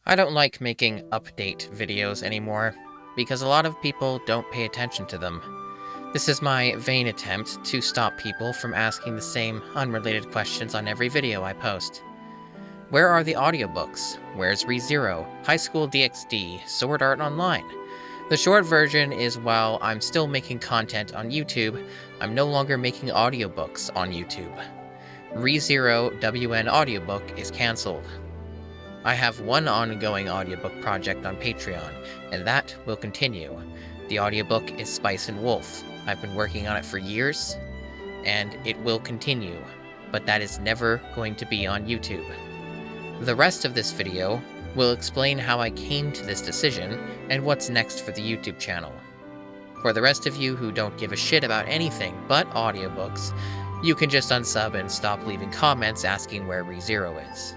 I don't like making update videos anymore, because a lot of people don't pay attention to them. This is my vain attempt to stop people from asking the same unrelated questions on every video I post. Where are the audiobooks? Where's ReZero, High School DxD, Sword Art Online? The short version is while I'm still making content on YouTube, I'm no longer making audiobooks on YouTube. ReZero WN Audiobook is cancelled. I have one ongoing audiobook project on Patreon, and that will continue. The audiobook is Spice and Wolf. I've been working on it for years, and it will continue, but that is never going to be on YouTube. The rest of this video will explain how I came to this decision and what's next for the YouTube channel. For the rest of you who don't give a shit about anything but audiobooks, you can just unsub and stop leaving comments asking where ReZero is.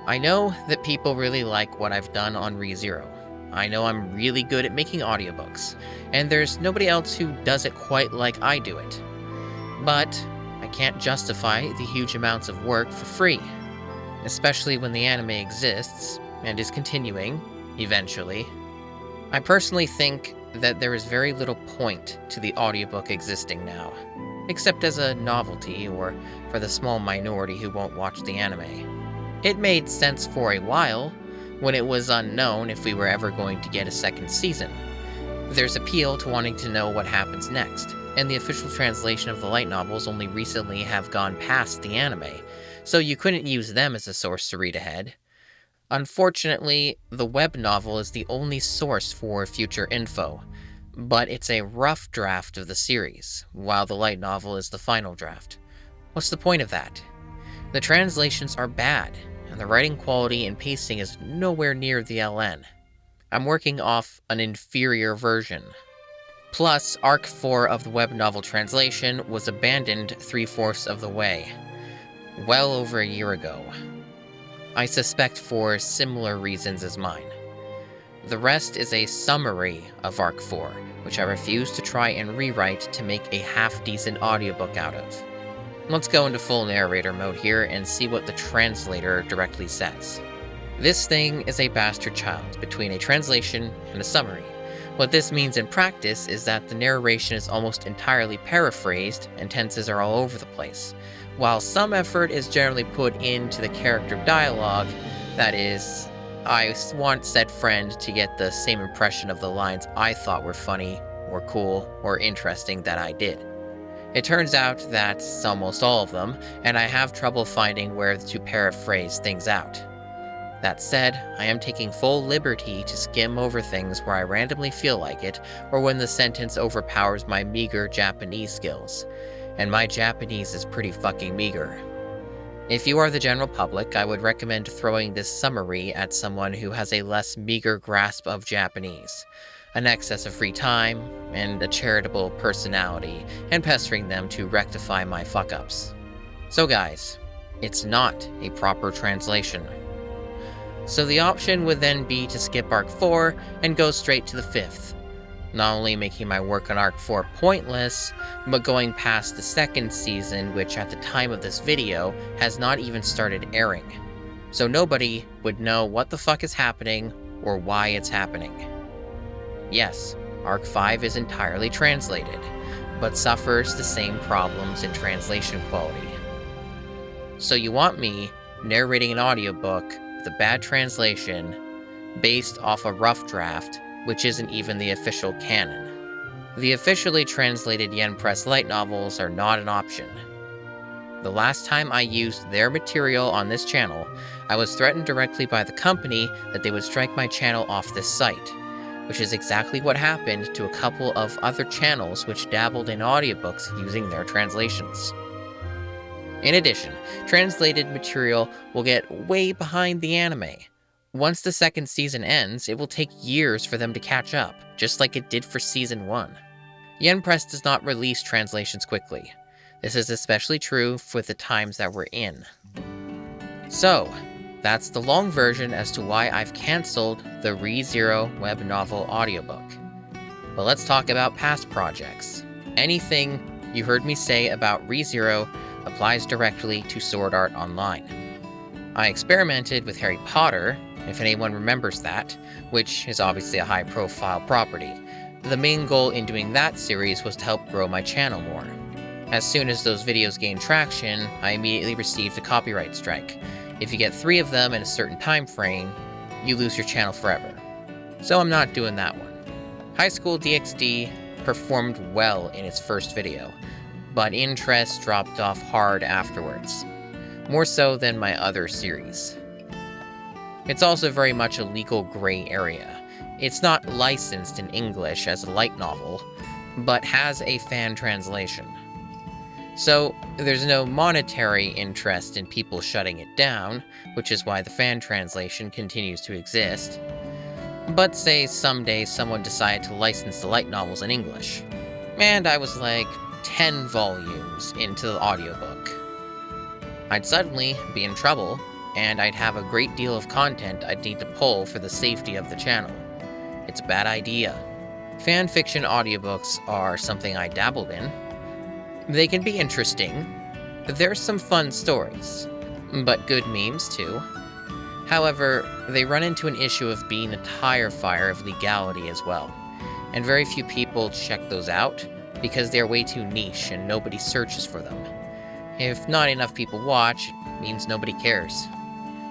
I know that people really like what I've done on ReZero. I know I'm really good at making audiobooks, and there's nobody else who does it quite like I do it. But I can't justify the huge amounts of work for free, especially when the anime exists and is continuing, eventually. I personally think that there is very little point to the audiobook existing now, except as a novelty or for the small minority who won't watch the anime. It made sense for a while, when it was unknown if we were ever going to get a second season. There's appeal to wanting to know what happens next, and the official translation of the light novels only recently have gone past the anime, so you couldn't use them as a source to read ahead. Unfortunately, the web novel is the only source for future info, but it's a rough draft of the series, while the light novel is the final draft. What's the point of that? The translations are bad, and the writing quality and pacing is nowhere near the LN. I'm working off an inferior version. Plus, Arc 4 of the web novel translation was abandoned 3/4 of the way, well over a year ago. I suspect for similar reasons as mine. The rest is a summary of Arc 4, which I refuse to try and rewrite to make a half-decent audiobook out of. Let's go into full narrator mode here and see what the translator directly says. This thing is a bastard child between a translation and a summary. What this means in practice is that the narration is almost entirely paraphrased and tenses are all over the place, while some effort is generally put into the character dialogue, that is, I want said friend to get the same impression of the lines I thought were funny, or cool, or interesting that I did. It turns out that's almost all of them, and I have trouble finding where to paraphrase things out. That said, I am taking full liberty to skim over things where I randomly feel like it, or when the sentence overpowers my meager Japanese skills. And my Japanese is pretty fucking meager. If you are the general public, I would recommend throwing this summary at someone who has a less meager grasp of Japanese, an excess of free time, and a charitable personality, and pestering them to rectify my fuck-ups. So guys, it's not a proper translation. So the option would then be to skip Arc 4 and go straight to the 5th, not only making my work on Arc 4 pointless, but going past the second season, which at the time of this video has not even started airing. So nobody would know what the fuck is happening or why it's happening. Yes, Arc 5 is entirely translated, but suffers the same problems in translation quality. So you want me narrating an audiobook with a bad translation based off a rough draft, which isn't even the official canon. The officially translated Yen Press light novels are not an option. The last time I used their material on this channel, I was threatened directly by the company that they would strike my channel off this site, which is exactly what happened to a couple of other channels which dabbled in audiobooks using their translations. In addition, translated material will get way behind the anime. Once the second season ends, it will take years for them to catch up, just like it did for Season 1. Yen Press does not release translations quickly. This is especially true for the times that we're in. So, that's the long version as to why I've cancelled the ReZero web novel audiobook. But let's talk about past projects. Anything you heard me say about ReZero applies directly to Sword Art Online. I experimented with Harry Potter, if anyone remembers that, which is obviously a high-profile property. The main goal in doing that series was to help grow my channel more. As soon as those videos gained traction, I immediately received a copyright strike. If you get 3 of them in a certain time frame, you lose your channel forever. So I'm not doing that one. High School DxD performed well in its first video, but interest dropped off hard afterwards. More so than my other series. It's also very much a legal gray area. It's not licensed in English as a light novel, but has a fan translation. So there's no monetary interest in people shutting it down, which is why the fan translation continues to exist. But say someday someone decided to license the light novels in English, and I was like 10 volumes into the audiobook. I'd suddenly be in trouble, and I'd have a great deal of content I'd need to pull for the safety of the channel. It's a bad idea. Fan fiction audiobooks are something I dabbled in. They can be interesting. There's some fun stories, but good memes too. However, they run into an issue of being a tire fire of legality as well, and very few people check those out because they're way too niche and nobody searches for them. If not enough people watch, it means nobody cares.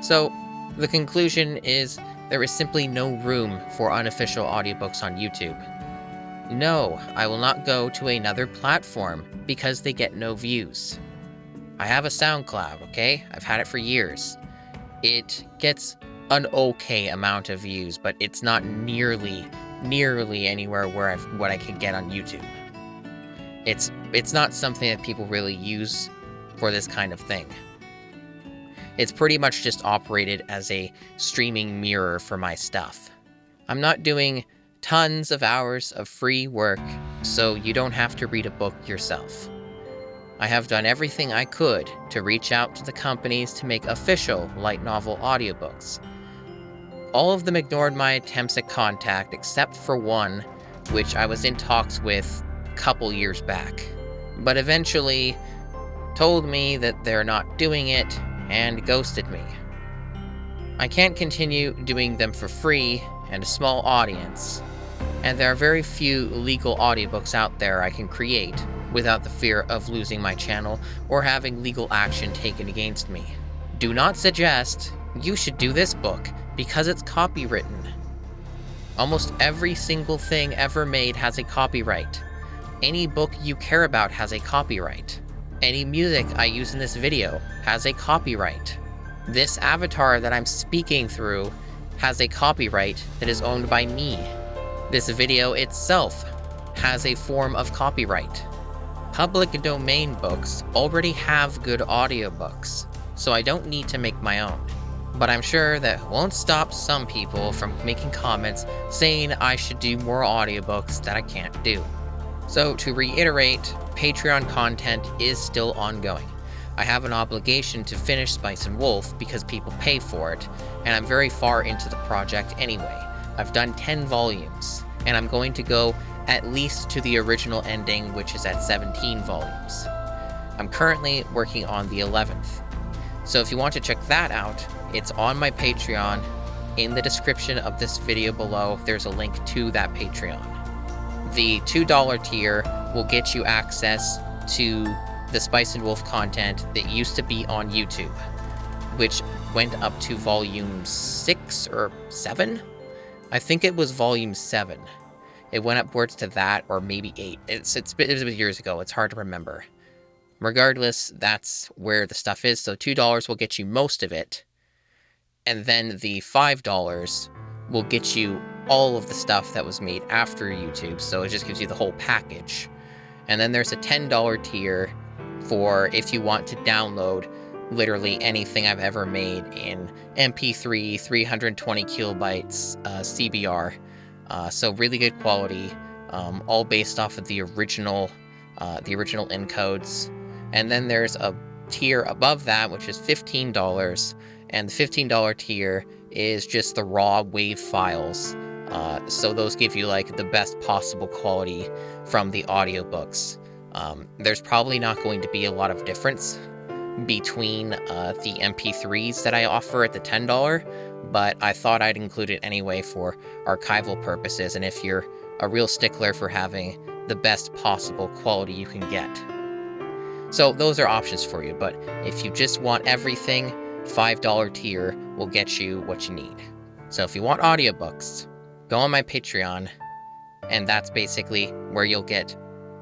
So, the conclusion is there is simply no room for unofficial audiobooks on YouTube. No, I will not go to another platform because they get no views. I have a SoundCloud, okay? I've had it for years. It gets an okay amount of views, but it's not nearly anywhere where what I could get on YouTube. It's not something that people really use for this kind of thing. It's pretty much just operated as a streaming mirror for my stuff. I'm not doing tons of hours of free work, so you don't have to read a book yourself. I have done everything I could to reach out to the companies to make official light novel audiobooks. All of them ignored my attempts at contact except for one, which I was in talks with a couple years back, but eventually told me that they're not doing it and ghosted me. I can't continue doing them for free and a small audience, and there are very few legal audiobooks out there I can create without the fear of losing my channel or having legal action taken against me. Do not suggest you should do this book because it's copywritten. Almost every single thing ever made has a copyright. Any book you care about has a copyright. Any music I use in this video has a copyright. This avatar that I'm speaking through has a copyright that is owned by me. This video itself has a form of copyright. Public domain books already have good audiobooks, so I don't need to make my own. But I'm sure that won't stop some people from making comments saying I should do more audiobooks that I can't do. So to reiterate, Patreon content is still ongoing. I have an obligation to finish Spice and Wolf because people pay for it, and I'm very far into the project anyway. I've done 10 volumes, and I'm going to go at least to the original ending, which is at 17 volumes. I'm currently working on the 11th. So if you want to check that out, it's on my Patreon. In the description of this video below, there's a link to that Patreon. The $2 tier will get you access to the Spice and Wolf content that used to be on YouTube, which went up to volume 6 or 7? I think it was volume 7. It went upwards to that, or maybe 8. It was years ago. It's hard to remember. Regardless, that's where the stuff is. So $2 will get you most of it. And then the $5 will get you all of the stuff that was made after YouTube. So it just gives you the whole package. And then there's a $10 tier for if you want to download literally anything I've ever made in MP3, 320 kilobytes, CBR. So really good quality, all based off of the original encodes. And then there's a tier above that, which is $15, and the $15 tier is just the raw WAV files. So those give you like the best possible quality from the audiobooks. There's probably not going to be a lot of difference between the MP3s that I offer at the $10, but I thought I'd include it anyway for archival purposes and if you're a real stickler for having the best possible quality you can get. So those are options for you, but if you just want everything, $5 tier will get you what you need. So if you want audiobooks, go on my Patreon, and that's basically where you'll get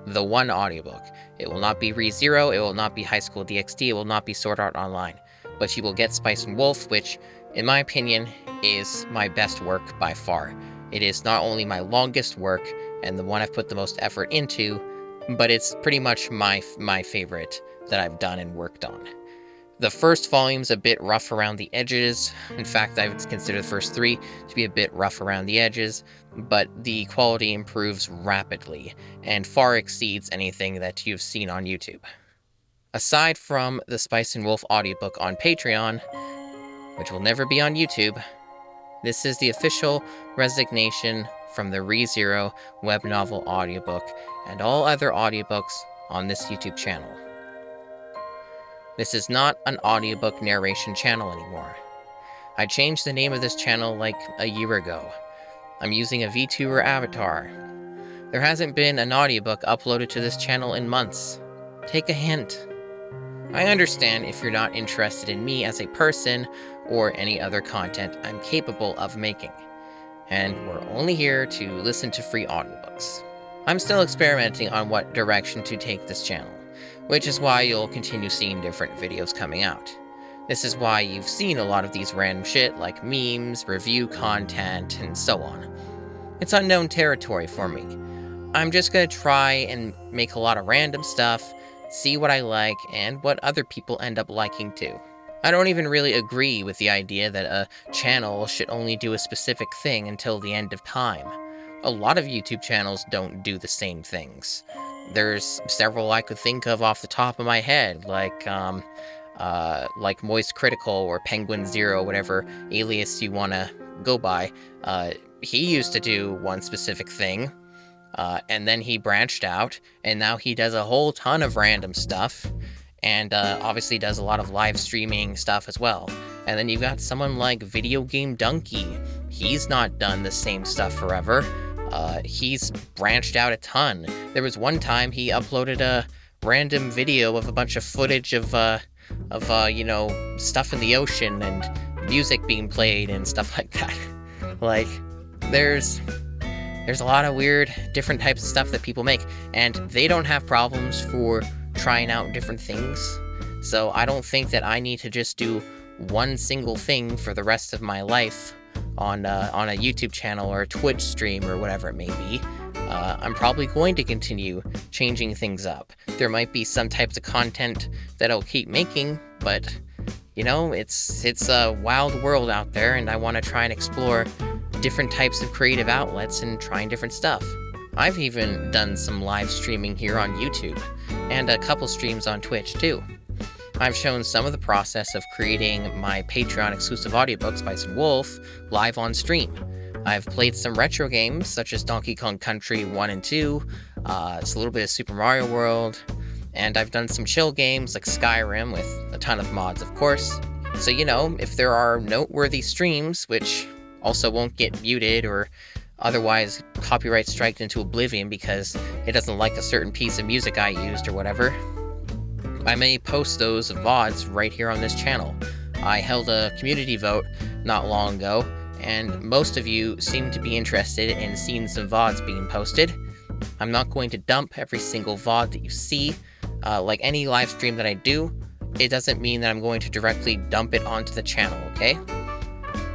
the one audiobook. It will not be ReZero, it will not be High School DxD, it will not be Sword Art Online, but you will get Spice and Wolf, which, in my opinion, is my best work by far. It is not only my longest work, and the one I've put the most effort into, but it's pretty much my favorite that I've done and worked on. The first volume's a bit rough around the edges. In fact, I would consider the first 3 to be a bit rough around the edges, but the quality improves rapidly and far exceeds anything that you've seen on YouTube. Aside from the Spice and Wolf audiobook on Patreon, which will never be on YouTube, this is the official resignation from the ReZero web novel audiobook and all other audiobooks on this YouTube channel. This is not an audiobook narration channel anymore. I changed the name of this channel like a year ago. I'm using a VTuber avatar. There hasn't been an audiobook uploaded to this channel in months. Take a hint. I understand if you're not interested in me as a person or any other content I'm capable of making, and we're only here to listen to free audiobooks. I'm still experimenting on what direction to take this channel, which is why you'll continue seeing different videos coming out. This is why you've seen a lot of these random shit like memes, review content, and so on. It's unknown territory for me. I'm just gonna try and make a lot of random stuff, see what I like, and what other people end up liking too. I don't even really agree with the idea that a channel should only do a specific thing until the end of time. A lot of YouTube channels don't do the same things. There's several I could think of off the top of my head, like Moist Critical or Penguin Zero, whatever alias you want to go by. He used to do one specific thing, and then he branched out, and now he does a whole ton of random stuff, and obviously does a lot of live streaming stuff as well. And then you've got someone like Video Game Donkey. He's not done the same stuff forever. He's branched out a ton. There was one time he uploaded a random video of a bunch of footage of stuff in the ocean and music being played and stuff like that. Like, there's a lot of weird, different types of stuff that people make, and they don't have problems for trying out different things. So I don't think that I need to just do one single thing for the rest of my life on a YouTube channel or a Twitch stream or whatever it may be. I'm probably going to continue changing things up. There might be some types of content that I'll keep making, but it's a wild world out there, and I want to try and explore different types of creative outlets and trying different stuff. I've even done some live streaming here on YouTube, and a couple streams on Twitch too. I've shown some of the process of creating my Patreon exclusive audiobook, Spice and Wolf, live on stream. I've played some retro games, such as Donkey Kong Country 1 and 2, it's a little bit of Super Mario World, and I've done some chill games like Skyrim with a ton of mods, of course. So, if there are noteworthy streams, which also won't get muted or otherwise copyright striked into oblivion because it doesn't like a certain piece of music I used or whatever, I may post those VODs right here on this channel. I held a community vote not long ago, and most of you seem to be interested in seeing some VODs being posted. I'm not going to dump every single VOD that you see. Like any live stream that I do, it doesn't mean that I'm going to directly dump it onto the channel, okay?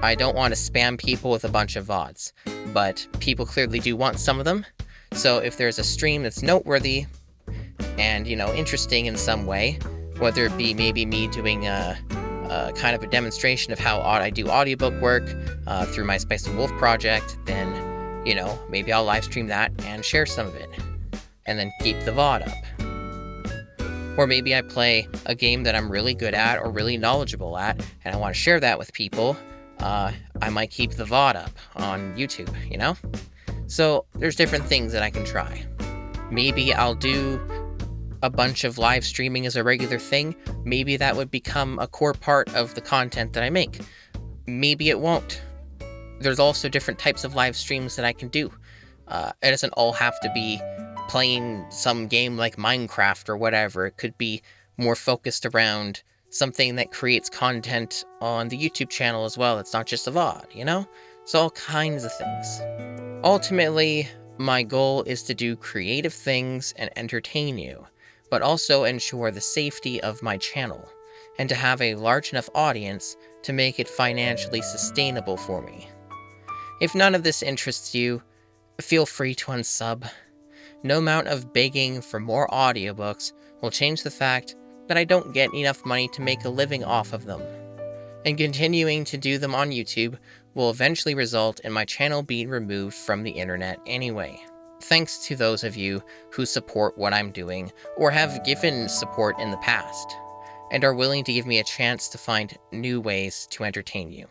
I don't want to spam people with a bunch of VODs, but people clearly do want some of them. So if there's a stream that's noteworthy and, interesting in some way, whether it be maybe me doing a kind of a demonstration of how I do audiobook work through my Spice and Wolf project, then, maybe I'll live stream that and share some of it, and then keep the VOD up. Or maybe I play a game that I'm really good at or really knowledgeable at, and I want to share that with people. I might keep the VOD up on YouTube, So there's different things that I can try. Maybe I'll do a bunch of live streaming as a regular thing. Maybe that would become a core part of the content that I make. Maybe it won't. There's also different types of live streams that I can do. It doesn't all have to be playing some game like Minecraft or whatever. It could be more focused around something that creates content on the YouTube channel as well. It's not just a VOD, you know? It's all kinds of things. Ultimately, my goal is to do creative things and entertain you, but also ensure the safety of my channel, and to have a large enough audience to make it financially sustainable for me. If none of this interests you, feel free to unsub. No amount of begging for more audiobooks will change the fact that I don't get enough money to make a living off of them. And continuing to do them on YouTube will eventually result in my channel being removed from the internet anyway. Thanks to those of you who support what I'm doing, or have given support in the past, and are willing to give me a chance to find new ways to entertain you.